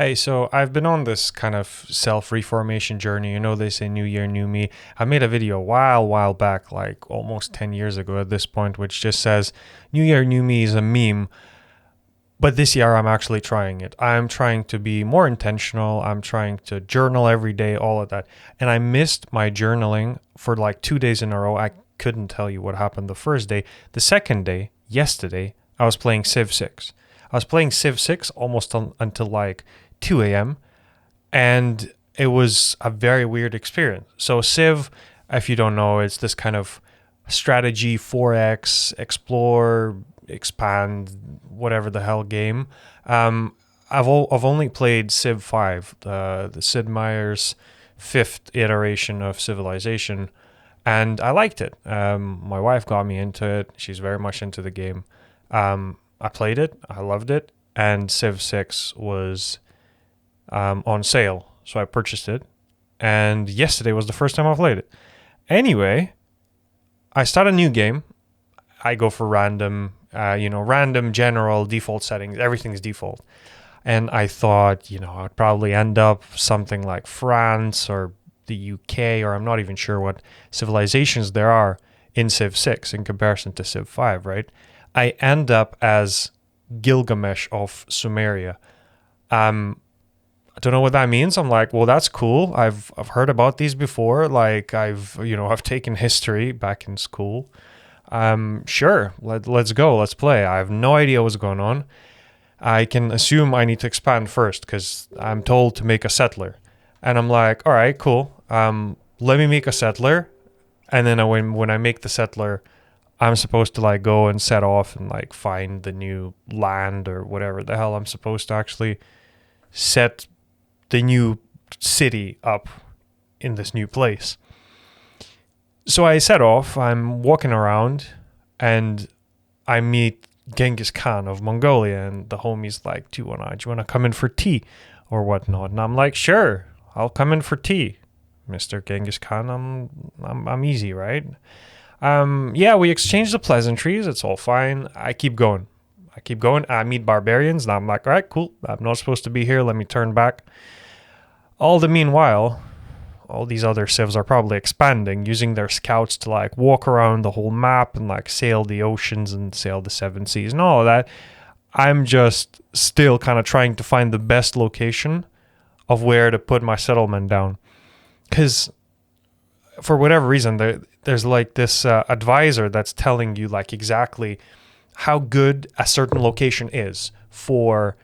Hey, so I've been on this kind of self-reformation journey. You know, they say new year, new me. I made a video a while back, like almost 10 years ago at this point, which just says new year, new me is a meme. But this year I'm actually trying it. I'm trying to be more intentional. I'm trying to journal every day, all of that. And I missed my journaling for like 2 days in a row. I couldn't tell you what happened the first day. The second day, yesterday, I was playing Civ 6. I was playing Civ 6 almost until like 2 a.m. And it was a very weird experience. So Civ, if you don't know, it's this kind of strategy 4X, explore, expand, whatever the hell game. I've only played Civ 5, the Sid Meier's fifth iteration of Civilization, and I liked it. My wife got me into it. She's very much into the game. I played it. I loved it. And Civ 6 was on sale. So I purchased it. And yesterday was the first time I played it. Anyway, I start a new game. I go for random, random general default settings. Everything's default. And I thought, I'd probably end up something like France or the UK, or I'm not even sure what civilizations there are in Civ 6 in comparison to Civ 5, right? I end up as Gilgamesh of Sumeria. I don't know what that means. I'm like, well, that's cool. I've heard about these before. Like I've taken history back in school. Sure, let's go. Let's play. I have no idea what's going on. I can assume I need to expand first because I'm told to make a settler. And I'm like, all right, cool. Let me make a settler. And then when I make the settler, I'm supposed to like go and set off and like find the new land or whatever the hell I'm supposed to actually set the new city up in this new place. So I set off, I'm walking around and I meet Genghis Khan of Mongolia, and the homie's like, do you wanna come in for tea or whatnot? And I'm like, sure, I'll come in for tea, Mr. Genghis Khan. I'm easy, right? Yeah, we exchange the pleasantries. It's all fine. I keep going. I meet barbarians, and I'm like, all right, cool. I'm not supposed to be here. Let me turn back. All the meanwhile, all these other civs are probably expanding, using their scouts to like walk around the whole map and like sail the oceans and sail the seven seas and all of that. I'm just still kind of trying to find the best location of where to put my settlement down. Because for whatever reason, there's like this advisor that's telling you like exactly how good a certain location is for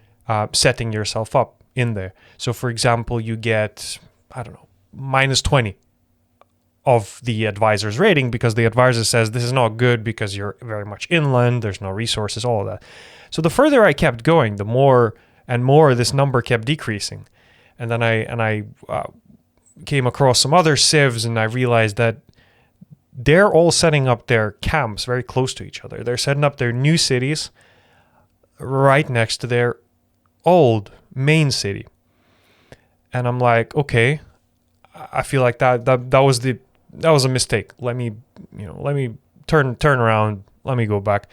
setting yourself up in there. So for example, you get, I don't know, -20 of the advisor's rating because the advisor says this is not good because you're very much inland, there's no resources, all of that. So the further I kept going, the more and more this number kept decreasing. And then I came across some other civs, and I realized that they're all setting up their camps very close to each other. They're setting up their new cities right next to their old main city. And I'm like, okay, I feel like that was a mistake. Let me turn around. Let me go back.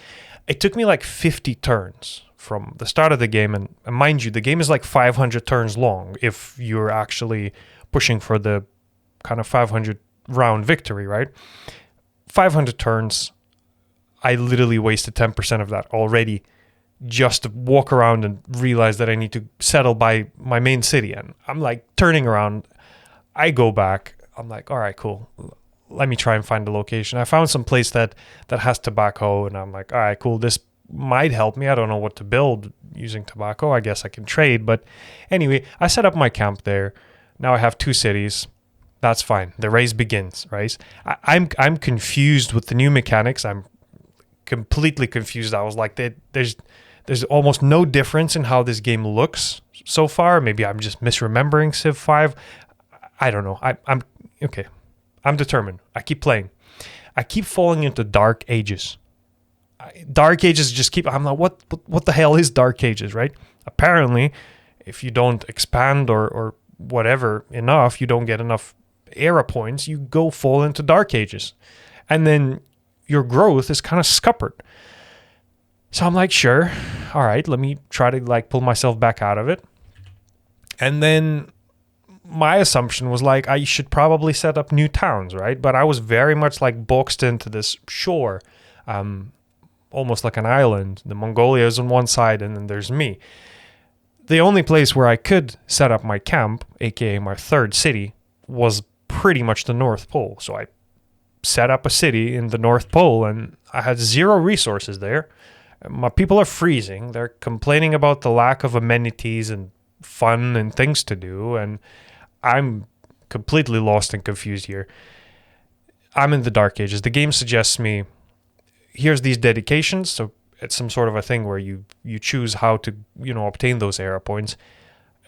It took me like 50 turns from the start of the game, and mind you, the game is like 500 turns long if you're actually pushing for the kind of 500 round victory, right? 500 turns. I literally wasted 10% of that already just to walk around and realize that I need to settle by my main city. And I'm like turning around. I go back. I'm like, all right, cool. Let me try and find a location. I found some place that has tobacco, and I'm like, all right, cool. This might help me. I don't know what to build using tobacco. I guess I can trade. But anyway, I set up my camp there. Now I have 2 cities. That's fine. The race begins, right? I'm confused with the new mechanics. I'm completely confused. I was like, there's almost no difference in how this game looks so far. Maybe I'm just misremembering Civ 5. I don't know. I'm okay. I'm determined. I keep playing. I keep falling into Dark Ages. Dark Ages just keep... I'm like, what the hell is Dark Ages, right? Apparently, if you don't expand or whatever enough, you don't get enough era points, you go fall into Dark Ages. And then your growth is kind of scuppered. So I'm like, sure. All right, let me try to like pull myself back out of it. And then my assumption was like, I should probably set up new towns, right? But I was very much like boxed into this shore, almost like an island. The Mongolia is on one side, and then there's me. The only place where I could set up my camp, aka my third city, was pretty much the North Pole. So I set up a city in the North Pole, and I had zero resources there. My people are freezing. They're complaining about the lack of amenities and fun and things to do, and I'm completely lost and confused here. I'm in the Dark Ages. The game suggests me, here's these dedications, so it's some sort of a thing where you choose how to, obtain those era points.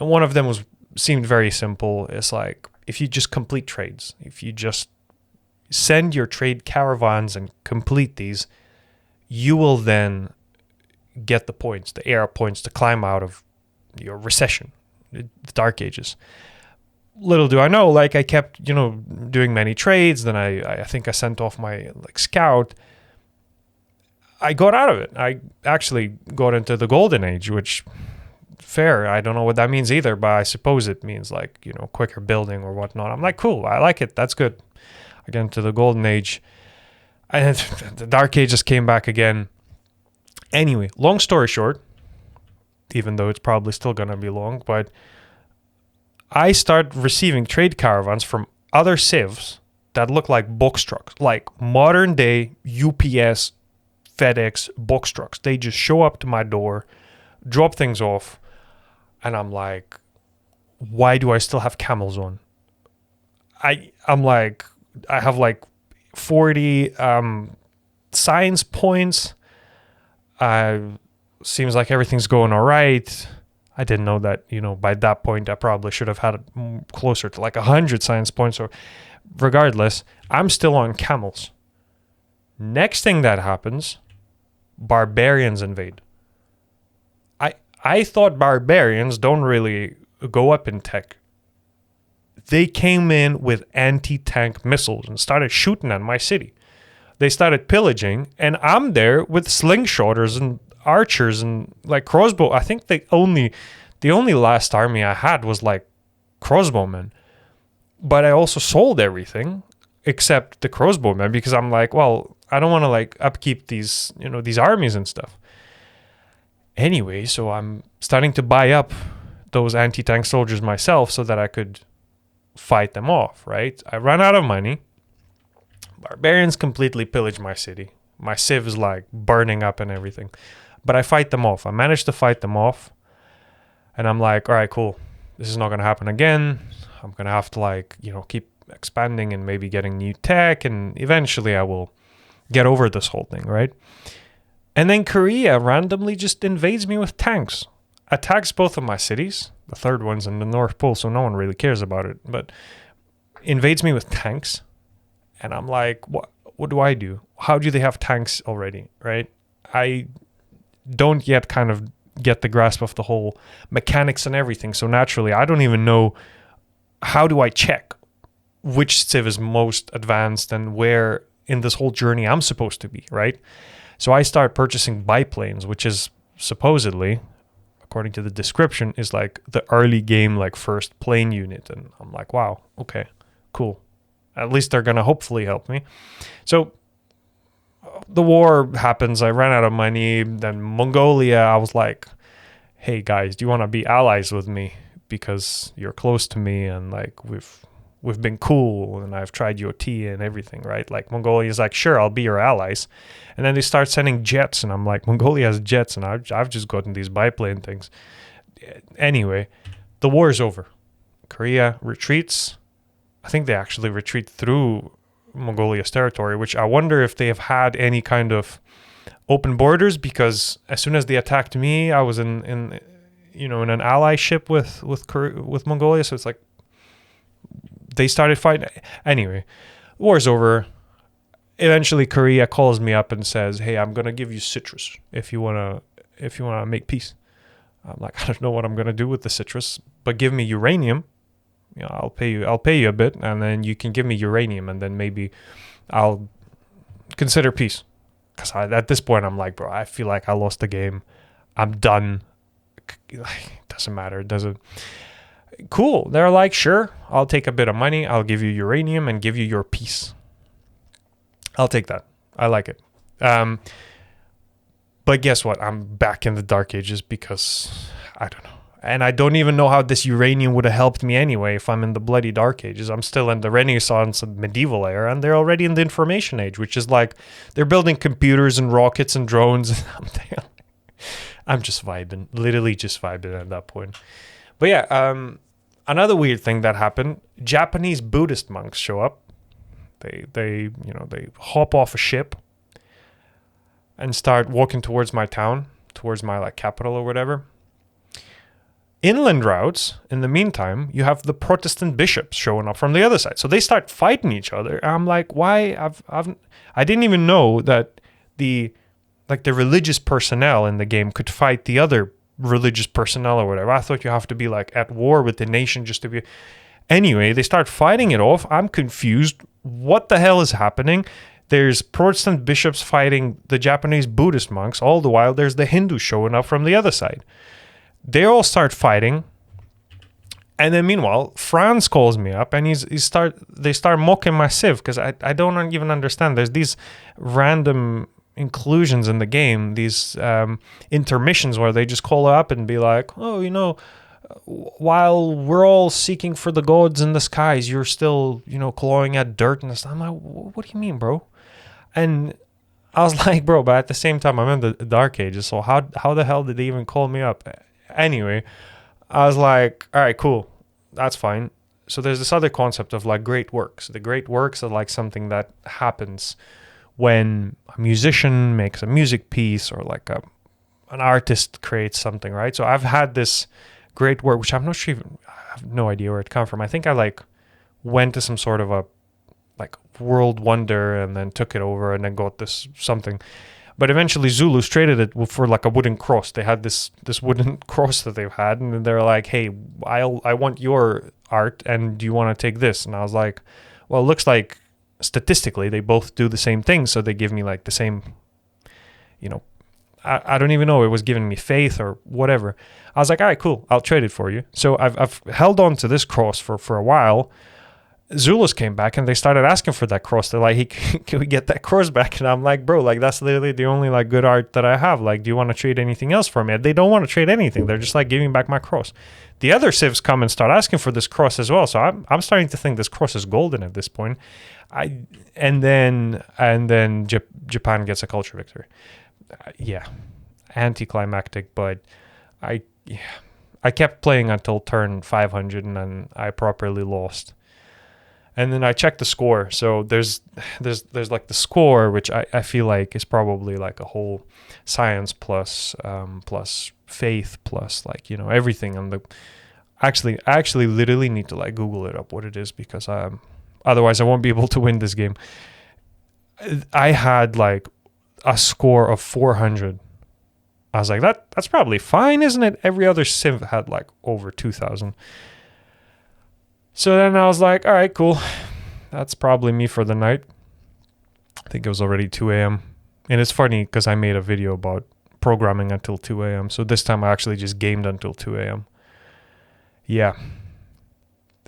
And one of them seemed very simple. It's like, if you just complete trades, if you just send your trade caravans and complete these, you will then get the points, the era points, to climb out of your recession, the Dark Ages. Little do I know, like, I kept, doing many trades. Then I think I sent off my scout. I got out of it. I actually got into the Golden Age, which, fair. I don't know what that means either, but I suppose it means quicker building or whatnot. I'm like, cool, I like it. That's good. I get into the Golden Age. And the Dark Ages came back again. Anyway, long story short, even though it's probably still going to be long, but I start receiving trade caravans from other civs that look like box trucks, like modern day UPS, FedEx box trucks. They just show up to my door, drop things off, and I'm like, why do I still have camels on? I'm like, I have 40 science points. Seems like everything's going all right. I didn't know that, by that point, I probably should have had it closer to 100 science points. Or regardless, I'm still on camels. Next thing that happens, barbarians invade. I thought barbarians don't really go up in tech. They came in with anti-tank missiles and started shooting at my city. They started pillaging, and I'm there with slingshotters and archers and crossbow. I think the only last army I had was crossbowmen. But I also sold everything except the crossbowmen, because I'm like, well, I don't want to upkeep these armies and stuff. Anyway, so I'm starting to buy up those anti-tank soldiers myself so that I could fight them off, right? I ran out of money. Barbarians completely pillage my city. My civ is burning up and everything. But I fight them off. I managed to fight them off. And I'm like, all right, cool. This is not going to happen again. I'm going to have to keep expanding and maybe getting new tech. And eventually I will get over this whole thing, right? And then Korea randomly just invades me with tanks. Attacks both of my cities. The third one's in the North Pole, so no one really cares about it. But invades me with tanks. And I'm like, what do I do? How do they have tanks already, right? I don't yet kind of get the grasp of the whole mechanics and everything. So naturally, I don't even know, how do I check which civ is most advanced and where in this whole journey I'm supposed to be, right? So I start purchasing biplanes, which is supposedly, according to the description, is the early game, first plane unit. And I'm like, wow, okay, cool. At least they're going to hopefully help me. So the war happens. I ran out of money. Then Mongolia, I was like, hey guys, do you want to be allies with me? Because you're close to me and we've been cool and I've tried your tea and everything, right? Mongolia's like, sure, I'll be your allies. And then they start sending jets and I'm like, Mongolia has jets and I've just gotten these biplane things. Anyway, the war is over. Korea retreats. I think they actually retreat through Mongolia's territory, which I wonder if they have had any kind of open borders, because as soon as they attacked me, I was in an allyship with Mongolia. So it's they started fighting. Anyway, war's over. Eventually, Korea calls me up and says, "Hey, I'm gonna give you citrus if you wanna make peace." I'm like, I don't know what I'm gonna do with the citrus, but give me uranium. I'll pay you a bit, and then you can give me uranium, and then maybe I'll consider peace. Because at this point, I'm like, bro, I feel like I lost the game. I'm done. It doesn't matter. It doesn't. Cool. They're like, sure, I'll take a bit of money. I'll give you uranium and give you your peace. I'll take that. I like it. But guess what? I'm back in the Dark Ages because I don't know. And I don't even know how this uranium would have helped me anyway if I'm in the bloody Dark Ages. I'm still in the Renaissance and medieval era, and they're already in the Information Age, which is like they're building computers and rockets and drones. I'm just vibing, literally just vibing at that point. But yeah, another weird thing that happened, Japanese Buddhist monks show up. They hop off a ship and start walking towards my town, towards my like capital or whatever. Inland routes, in the meantime, you have the Protestant bishops showing up from the other side. So they start fighting each other. I'm like, why? I didn't even know that the religious personnel in the game could fight the other religious personnel or whatever. I thought you have to be like at war with the nation just to be. Anyway, they start fighting it off. I'm confused. What the hell is happening? There's Protestant bishops fighting the Japanese Buddhist monks. All the while, there's the Hindus showing up from the other side. They all start fighting, and then meanwhile, Franz calls me up, and they start mocking my Civ because I don't even understand. There's these random inclusions in the game, these intermissions where they just call up and be like, oh, while we're all seeking for the gods in the skies, you're still, clawing at dirt and stuff. I'm like, what do you mean, bro? And I was like, bro, but at the same time, I'm in the Dark Ages, so how the hell did they even call me up? Anyway, I was like, all right, cool. That's fine. So there's this other concept of like great works. The great works are like something that happens when a musician makes a music piece or like an artist creates something, right? So I've had this great work, which I'm not sure even, I have no idea where it come from. I think I like went to some sort of a like world wonder and then took it over and then got this something. But eventually Zulus traded it for like a wooden cross. They had this wooden cross that they've had, and they're like, hey, I want your art, and do you want to take this? And I was like, well, it looks like statistically they both do the same thing, so they give me like the same, I don't even know, it was giving me faith or whatever. I was like, all right, cool, I'll trade it for you. So I've held on to this cross for a while. Zulus came back and they started asking for that cross. They're like, hey, can we get that cross back? And I'm like, bro, like that's literally the only like good art that I have. Like, do you want to trade anything else for me? They don't want to trade anything. They're just like giving back my cross. The other civs come and start asking for this cross as well. So I'm starting to think this cross is golden at this point. And then Japan gets a culture victory. Yeah, anticlimactic, but I kept playing until turn 500 and then I properly lost. And then I checked the score. So there's like the score, which I feel like is probably like a whole science plus faith plus like, everything. And I actually literally need to like Google it up what it is, because otherwise I won't be able to win this game. I had like a score of 400. I was like, that's probably fine, isn't it? Every other civ had like over 2,000. So then I was like, all right, cool. That's probably me for the night. I think it was already 2 a.m. And it's funny because I made a video about programming until 2 a.m. So this time I actually just gamed until 2 a.m. Yeah.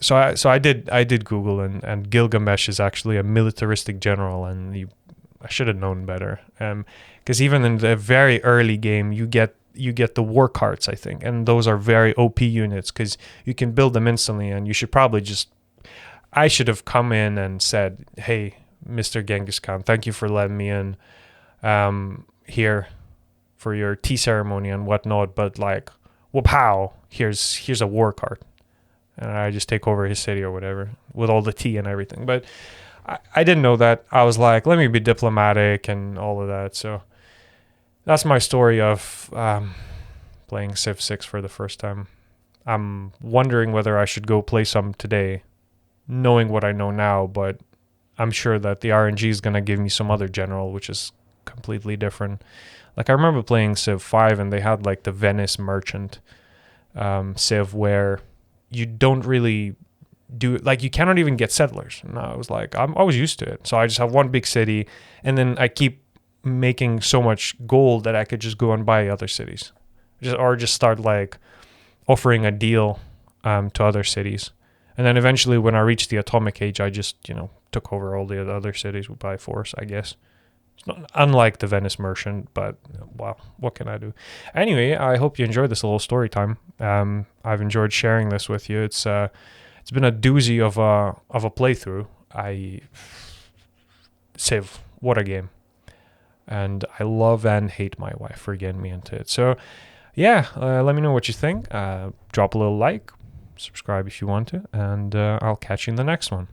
So I did Google, and Gilgamesh is actually a militaristic general, and I should have known better. Because even in the very early game, you get the war carts, I think, and those are very OP units because you can build them instantly. And you should probably I should have come in and said, hey, Mr. Genghis Khan, thank you for letting me in here for your tea ceremony and whatnot, but like, whoop-how, here's a war cart, and I just take over his city or whatever with all the tea and everything. But I didn't know that. I was like, let me be diplomatic and all of that. So that's my story of playing Civ 6 for the first time. I'm wondering whether I should go play some today, knowing what I know now, but I'm sure that the RNG is going to give me some other general, which is completely different. Like I remember playing Civ 5 and they had like the Venice Merchant Civ where you don't really do, like you cannot even get settlers. And I was like, I was used to it. So I just have one big city and then I keep making so much gold that I could just go and buy other cities. Or just start like offering a deal to other cities. And then eventually, when I reached the atomic age, I just, took over all the other cities by force, I guess. It's not unlike the Venice Merchant, but well, what can I do? Anyway, I hope you enjoyed this little story time. I've enjoyed sharing this with you. It's been a doozy of a playthrough. Civ, what a game. And I love and hate my wife for getting me into it. So yeah, let me know what you think. Drop a little like, subscribe if you want to, and I'll catch you in the next one.